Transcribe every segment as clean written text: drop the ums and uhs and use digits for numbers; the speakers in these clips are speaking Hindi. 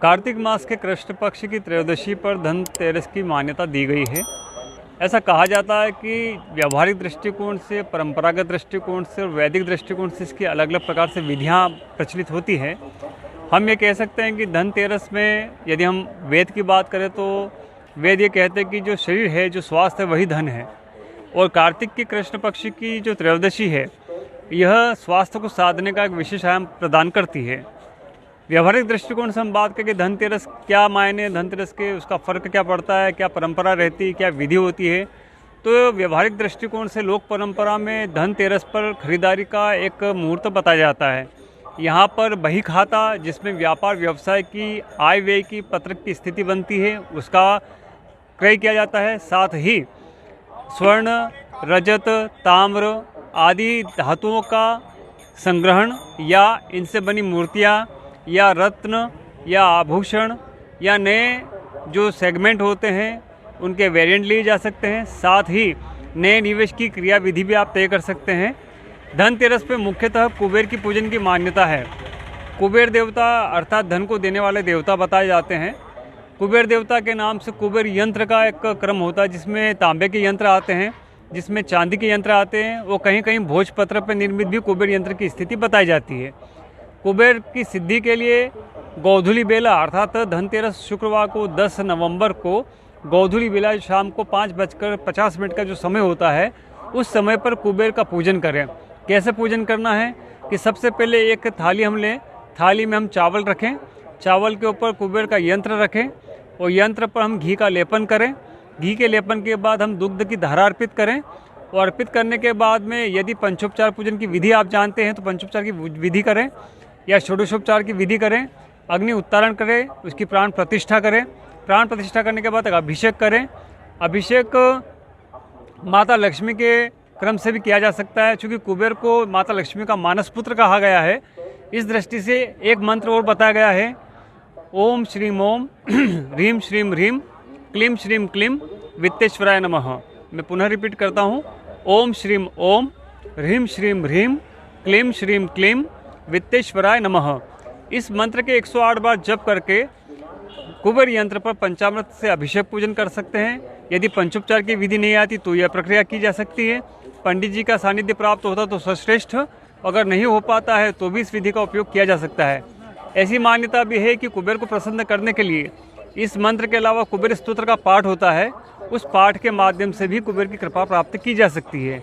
कार्तिक मास के कृष्ण पक्ष की त्रयोदशी पर धनतेरस की मान्यता दी गई है। ऐसा कहा जाता है कि व्यावहारिक दृष्टिकोण से, परंपरागत दृष्टिकोण से और वैदिक दृष्टिकोण से इसकी अलग अलग प्रकार से विधियाँ प्रचलित होती हैं। हम ये कह सकते हैं कि धनतेरस में यदि हम वेद की बात करें तो वेद ये कहते हैं कि जो शरीर है, जो स्वास्थ्य है, वही धन है। और कार्तिक की कृष्ण पक्ष की जो त्रयोदशी है, यह स्वास्थ्य को साधने का एक विशेष आयाम प्रदान करती है। व्यावहारिक दृष्टिकोण से हम बात करें कि धनतेरस क्या मायने, धनतेरस के उसका फ़र्क क्या पड़ता है, क्या परंपरा रहती है, क्या विधि होती है। तो व्यावहारिक दृष्टिकोण से लोक परंपरा में धनतेरस पर खरीदारी का एक मुहूर्त बताया जाता है। यहाँ पर बही खाता, जिसमें व्यापार व्यवसाय की आय व्यय की पत्रक की स्थिति बनती है, उसका क्रय किया जाता है। साथ ही स्वर्ण, रजत, ताम्र आदि धातुओं का संग्रहण या इनसे बनी मूर्तियाँ या रत्न या आभूषण या नए जो सेगमेंट होते हैं उनके वेरिएंट लिए जा सकते हैं। साथ ही नए निवेश की क्रिया विधि भी आप तय कर सकते हैं। धनतेरस पे मुख्यतः कुबेर की पूजन की मान्यता है। कुबेर देवता अर्थात धन को देने वाले देवता बताए जाते हैं। कुबेर देवता के नाम से कुबेर यंत्र का एक क्रम होता है, जिसमें तांबे के यंत्र आते हैं, जिसमें चांदी के यंत्र आते हैं। वो कहीं कहीं भोजपत्र पर निर्मित भी कुबेर यंत्र की स्थिति बताई जाती है। कुबेर की सिद्धि के लिए गोधूली बेला अर्थात धनतेरस शुक्रवार को 10 नवंबर को गोधूली बेला शाम को 5:50 का जो समय होता है, उस समय पर कुबेर का पूजन करें। कैसे पूजन करना है कि सबसे पहले एक थाली हम लें, थाली में हम चावल रखें, चावल के ऊपर कुबेर का यंत्र रखें और यंत्र पर हम घी का लेपन करें। घी के लेपन के बाद हम दुग्ध की धारा अर्पित करें और अर्पित करने के बाद में यदि पंचोपचार पूजन की विधि आप जानते हैं तो पंचोपचार की विधि करें या षोडशोपचार की विधि करें। अग्नि उत्तारण करें, उसकी प्राण प्रतिष्ठा करें। प्राण प्रतिष्ठा करने के बाद अभिषेक करें। अभिषेक माता लक्ष्मी के क्रम से भी किया जा सकता है, क्योंकि कुबेर को माता लक्ष्मी का मानस पुत्र कहा गया है। इस दृष्टि से एक मंत्र और बताया गया है, ओम श्रीम ओम ह्रीम श्रीम ह्रीम क्लीम श्रीम क्लीम वित्तेश्वराय नमः। मैं पुनः रिपीट करता हूँ, ओम श्रीम ओम ह्रीम श्रीम ह्रीम क्लीम श्रीम क्लीम वित्तेश्वराय नमः। इस मंत्र के 108 बार जप करके कुबेर यंत्र पर पंचामृत से अभिषेक पूजन कर सकते हैं। यदि पंचोपचार की विधि नहीं आती तो यह प्रक्रिया की जा सकती है। पंडित जी का सानिध्य प्राप्त होता तो सर्वश्रेष्ठ, अगर नहीं हो पाता है तो भी इस विधि का उपयोग किया जा सकता है। ऐसी मान्यता भी है कि कुबेर को प्रसन्न करने के लिए इस मंत्र के अलावा कुबेर स्तोत्र का पाठ होता है, उस पाठ के माध्यम से भी कुबेर की कृपा प्राप्त की जा सकती है।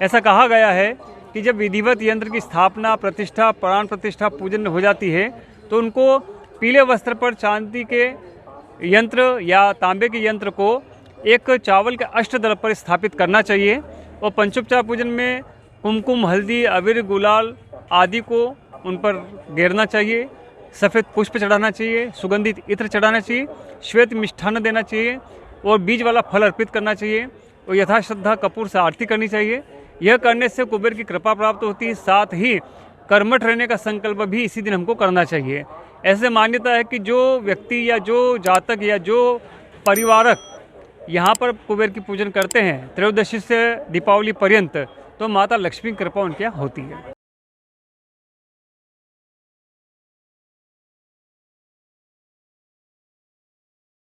ऐसा कहा गया है कि जब विधिवत यंत्र की स्थापना, प्रतिष्ठा, प्राण प्रतिष्ठा, पूजन हो जाती है तो उनको पीले वस्त्र पर चांदी के यंत्र या तांबे के यंत्र को एक चावल के अष्टदल पर स्थापित करना चाहिए और पंचोपचार पूजन में कुमकुम, हल्दी, अबीर, गुलाल आदि को उन पर गेरना चाहिए। सफ़ेद पुष्प चढ़ाना चाहिए, सुगंधित इत्र चढ़ाना चाहिए, श्वेत मिष्ठान्न देना चाहिए और बीज वाला फल अर्पित करना चाहिए और यथाश्रद्धा कपूर से आरती करनी चाहिए। यह करने से कुबेर की कृपा प्राप्त होती है। साथ ही कर्मठ रहने का संकल्प भी इसी दिन हमको करना चाहिए। ऐसे मान्यता है कि जो व्यक्ति या जो जातक या जो परिवारक यहाँ पर कुबेर की पूजन करते हैं त्रयोदशी से दीपावली पर्यंत, तो माता लक्ष्मी की कृपा उनके यहाँ होती है।